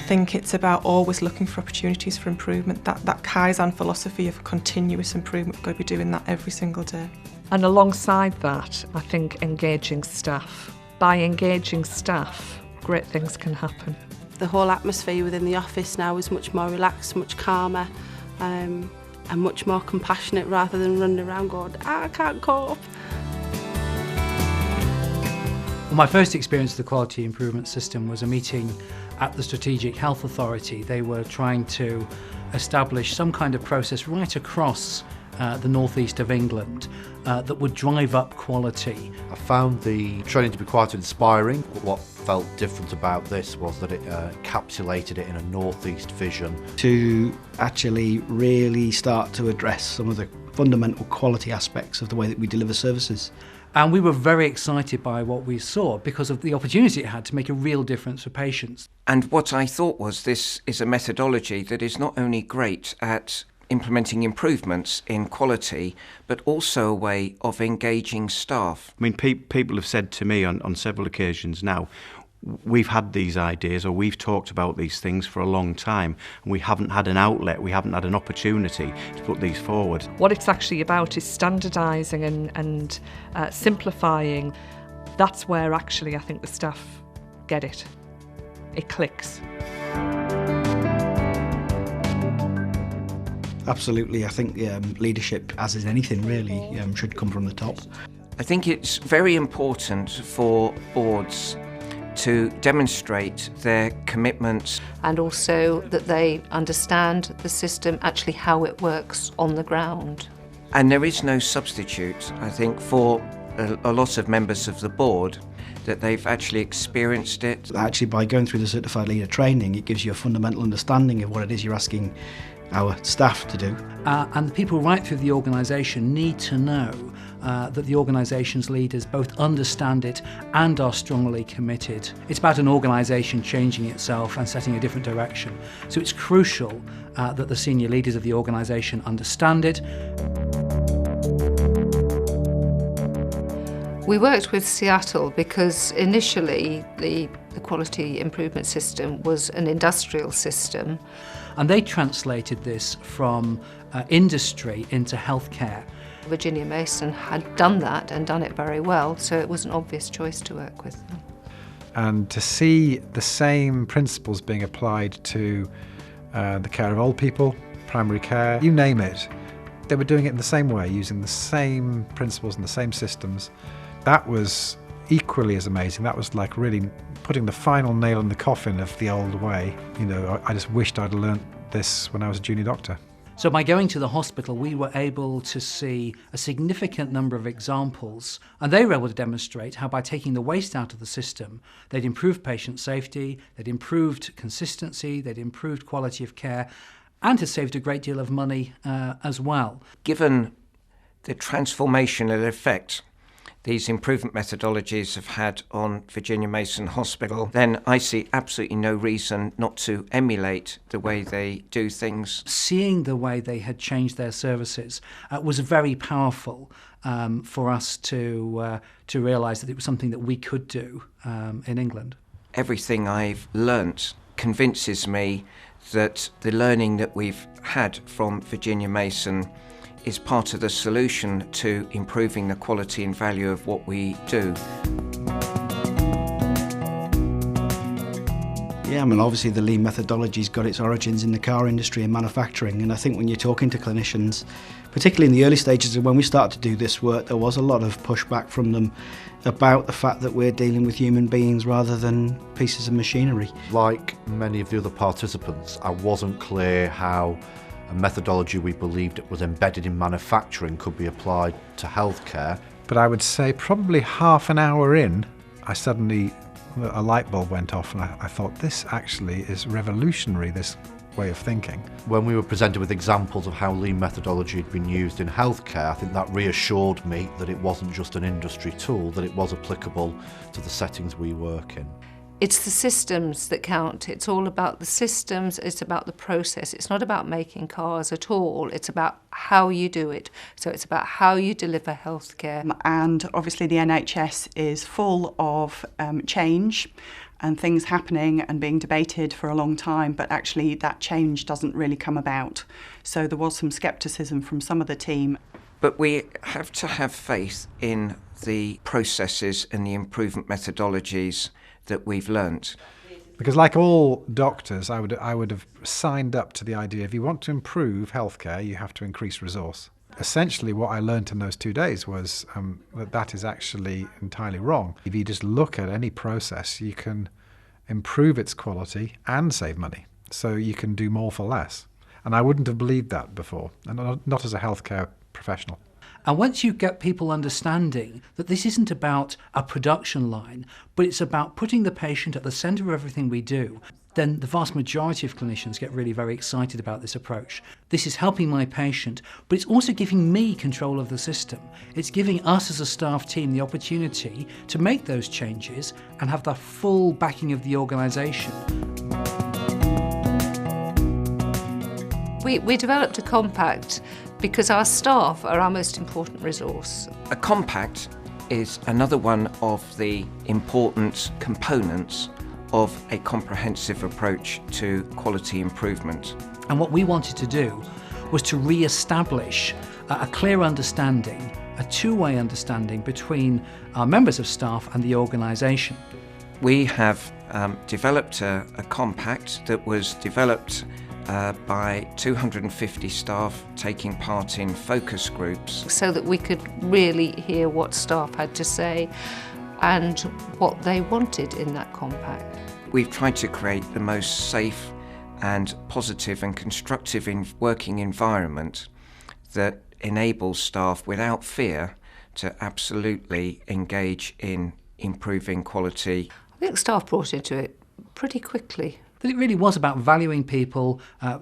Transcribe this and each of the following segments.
think it's about always looking for opportunities for improvement. That Kaizen philosophy of continuous improvement, we've got to be doing that every single day. And alongside that, I think engaging staff. By engaging staff, great things can happen. The whole atmosphere within the office now is much more relaxed, much calmer, and much more compassionate rather than running around going, I can't cope. Well, my first experience of the quality improvement system was a meeting at the Strategic Health Authority. They were trying to establish some kind of process right across the northeast of England that would drive up quality. I found the training to be quite inspiring. What felt different about this was that it encapsulated it in a northeast vision. To actually really start to address some of the fundamental quality aspects of the way that we deliver services. And we were very excited by what we saw because of the opportunity it had to make a real difference for patients. And what I thought was this is a methodology that is not only great at implementing improvements in quality, but also a way of engaging staff. I mean, people have said to me on several occasions now, we've had these ideas or we've talked about these things for a long time and we haven't had an outlet, we haven't had an opportunity to put these forward. What it's actually about is standardising and simplifying. That's where actually I think the staff get it. It clicks. Absolutely, I think leadership, as is anything really, should come from the top. I think it's very important for boards to demonstrate their commitments. And also that they understand the system, actually how it works on the ground. And there is no substitute, I think, for a lot of members of the board, that they've actually experienced it. Actually, by going through the Certified Leader training, it gives you a fundamental understanding of what it is you're asking our staff to do. And the people right through the organisation need to know that the organisation's leaders both understand it and are strongly committed. It's about an organisation changing itself and setting a different direction. So it's crucial that the senior leaders of the organisation understand it. We worked with Seattle because initially the quality improvement system was an industrial system. And they translated this from industry into healthcare. Virginia Mason had done that and done it very well, so it was an obvious choice to work with them. And to see the same principles being applied to the care of old people, primary care, you name it, they were doing it in the same way, using the same principles and the same systems. That was equally as amazing. That was like really putting the final nail in the coffin of the old way. You know, I just wished I'd learnt this when I was a junior doctor. So by going to the hospital, we were able to see a significant number of examples, and they were able to demonstrate how by taking the waste out of the system, they'd improved patient safety, they'd improved consistency, they'd improved quality of care, and had saved a great deal of money as well. Given the transformational effect these improvement methodologies have had on Virginia Mason Hospital, then I see absolutely no reason not to emulate the way they do things. Seeing the way they had changed their services was very powerful for us to realise that it was something that we could do in England. Everything I've learnt convinces me that the learning that we've had from Virginia Mason is part of the solution to improving the quality and value of what we do. Yeah, I mean, obviously the lean methodology's got its origins in the car industry and manufacturing, and I think when you're talking to clinicians, particularly in the early stages of when we started to do this work, there was a lot of pushback from them about the fact that we're dealing with human beings rather than pieces of machinery. Like many of the other participants, I wasn't clear how a methodology we believed it was embedded in manufacturing could be applied to healthcare. But I would say probably half an hour in, a light bulb went off and I thought, this actually is revolutionary, this way of thinking. When we were presented with examples of how lean methodology had been used in healthcare, I think that reassured me that it wasn't just an industry tool, that it was applicable to the settings we work in. It's the systems that count. It's all about the systems, it's about the process. It's not about making cars at all, it's about how you do it. So it's about how you deliver healthcare. And obviously the NHS is full of change and things happening and being debated for a long time, but actually that change doesn't really come about. So there was some scepticism from some of the team. But we have to have faith in the processes and the improvement methodologies that we've learnt. Because like all doctors, I would have signed up to the idea, if you want to improve healthcare, you have to increase resource. Essentially what I learnt in those 2 days was that is actually entirely wrong. If you just look at any process, you can improve its quality and save money. So you can do more for less. And I wouldn't have believed that before, and not as a healthcare professional. And once you get people understanding that this isn't about a production line, but it's about putting the patient at the centre of everything we do, then the vast majority of clinicians get really very excited about this approach. This is helping my patient, but it's also giving me control of the system. It's giving us as a staff team the opportunity to make those changes and have the full backing of the organisation. We developed a compact because our staff are our most important resource. A compact is another one of the important components of a comprehensive approach to quality improvement. And what we wanted to do was to re-establish a clear understanding, a two-way understanding between our members of staff and the organisation. We have developed a compact that was developed by 250 staff taking part in focus groups. So that we could really hear what staff had to say and what they wanted in that compact. We've tried to create the most safe and positive and constructive working environment that enables staff without fear to absolutely engage in improving quality. I think staff brought into it pretty quickly. That it really was about valuing people,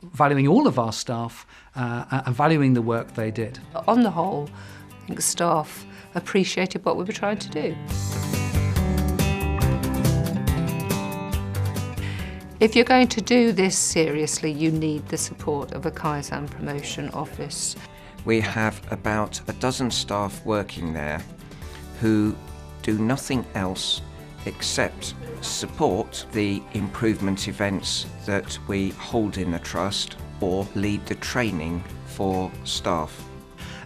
valuing all of our staff, and valuing the work they did. On the whole, I think staff appreciated what we were trying to do. If you're going to do this seriously, you need the support of a Kaizen promotion office. We have about a dozen staff working there who do nothing else except support the improvement events that we hold in the Trust or lead the training for staff.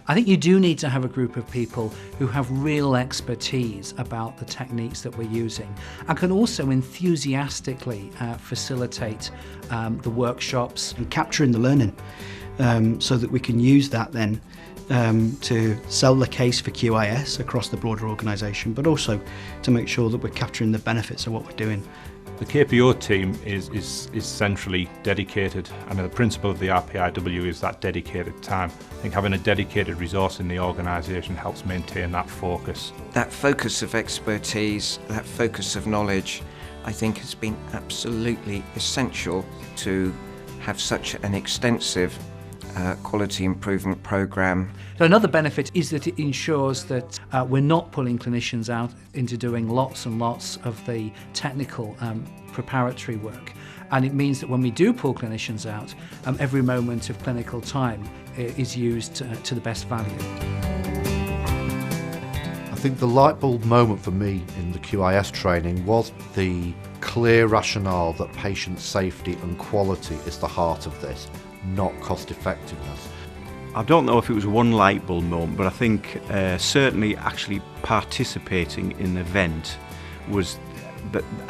I think you do need to have a group of people who have real expertise about the techniques that we're using and can also enthusiastically facilitate the workshops. And capturing the learning so that we can use that then to sell the case for QIS across the broader organisation, but also to make sure that we're capturing the benefits of what we're doing. The KPO team is centrally dedicated, and the principle of the RPIW is that dedicated time. I think having a dedicated resource in the organisation helps maintain that focus. That focus of expertise, that focus of knowledge, I think has been absolutely essential to have such an extensive quality improvement programme. So another benefit is that it ensures that we're not pulling clinicians out into doing lots and lots of the technical preparatory work. And it means that when we do pull clinicians out, every moment of clinical time is used to the best value. I think the light bulb moment for me in the QIS training was the clear rationale that patient safety and quality is the heart of this, not cost effectiveness. I don't know if it was one light bulb moment, but I think certainly actually participating in the event was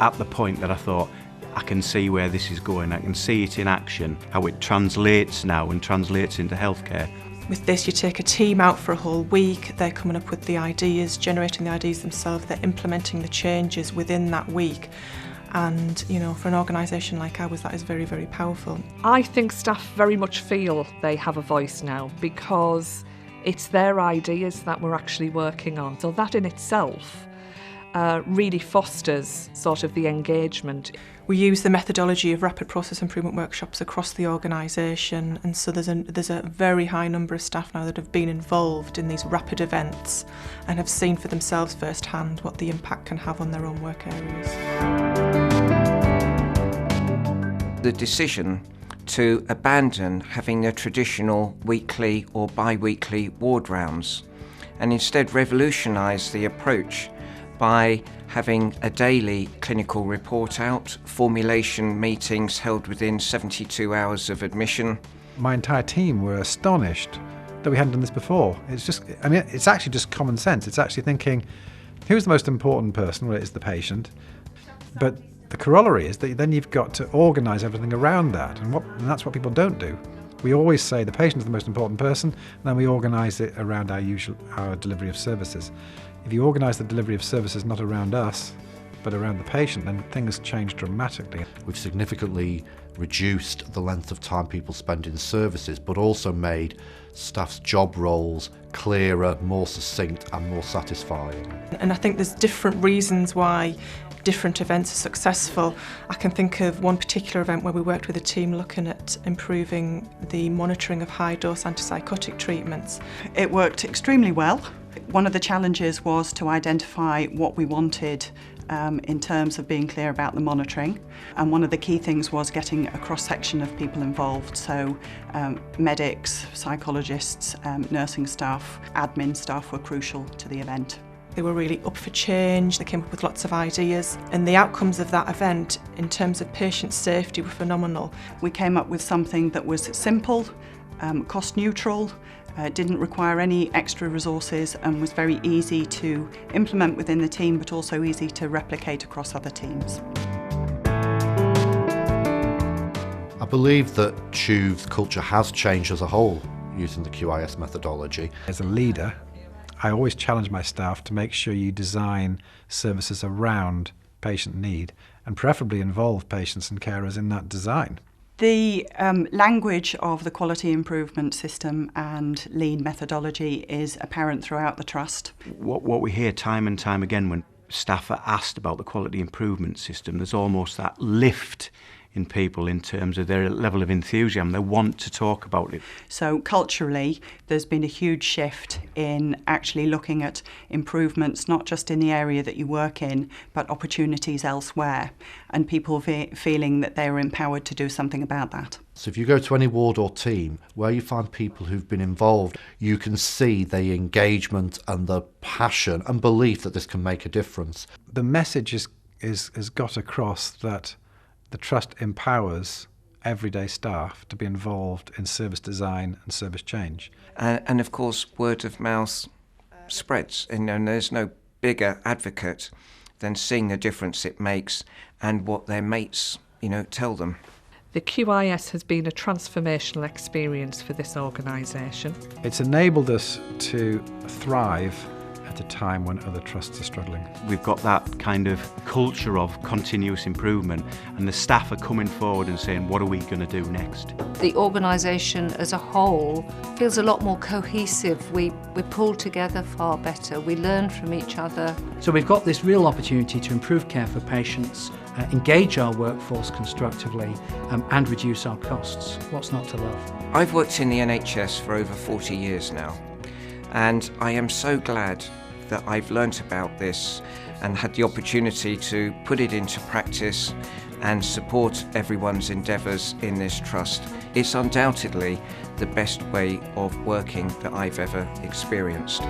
at the point that I thought, I can see where this is going, I can see it in action, how it translates now and translates into healthcare. With this, you take a team out for a whole week, they're coming up with the ideas, generating the ideas themselves, they're implementing the changes within that week. And, you know, for an organisation like ours, that is very, very powerful. I think staff very much feel they have a voice now because it's their ideas that we're actually working on. So that in itself really fosters sort of the engagement. We use the methodology of rapid process improvement workshops across the organisation, and so there's a very high number of staff now that have been involved in these rapid events and have seen for themselves firsthand what the impact can have on their own work areas. The decision to abandon having the traditional weekly or bi-weekly ward rounds and instead revolutionise the approach by having a daily clinical report out, formulation meetings held within 72 hours of admission. My entire team were astonished that we hadn't done this before. It's actually just common sense. It's actually thinking, who's the most important person? Well, it is the patient. But the corollary is that then you've got to organise everything around that, and that's what people don't do. We always say the patient is the most important person, and then we organise it around our delivery of services. If you organise the delivery of services not around us, but around the patient, then things change dramatically. We've significantly reduced the length of time people spend in services, but also made staff's job roles clearer, more succinct and more satisfying. And I think there's different reasons why different events are successful. I can think of one particular event where we worked with a team looking at improving the monitoring of high-dose antipsychotic treatments. It worked extremely well. One of the challenges was to identify what we wanted in terms of being clear about the monitoring, and one of the key things was getting a cross-section of people involved, so medics, psychologists, nursing staff, admin staff were crucial to the event. They were really up for change, they came up with lots of ideas, and the outcomes of that event in terms of patient safety were phenomenal. We came up with something that was simple, cost neutral, didn't require any extra resources, and was very easy to implement within the team, but also easy to replicate across other teams. I believe that TEWV's culture has changed as a whole using the QIS methodology. As a leader, I always challenge my staff to make sure you design services around patient need and preferably involve patients and carers in that design. The language of the quality improvement system and lean methodology is apparent throughout the trust. What we hear time and time again when staff are asked about the quality improvement system, there's almost that lift in people in terms of their level of enthusiasm. They want to talk about it. So culturally, there's been a huge shift in actually looking at improvements, not just in the area that you work in, but opportunities elsewhere, and people feeling that they are empowered to do something about that. So if you go to any ward or team where you find people who've been involved, you can see the engagement and the passion and belief that this can make a difference. The message is got across that the Trust empowers everyday staff to be involved in service design and service change. And of course, word of mouth spreads, and there's no bigger advocate than seeing the difference it makes and what their mates, tell them. The QIS has been a transformational experience for this organisation. It's enabled us to thrive at a time when other trusts are struggling. We've got that kind of culture of continuous improvement, and the staff are coming forward and saying, what are we going to do next? The organisation as a whole feels a lot more cohesive. We pull together far better. We learn from each other. So we've got this real opportunity to improve care for patients, engage our workforce constructively, and reduce our costs. What's not to love? I've worked in the NHS for over 40 years now, and I am so glad that I've learnt about this and had the opportunity to put it into practice and support everyone's endeavours in this trust. It's undoubtedly the best way of working that I've ever experienced.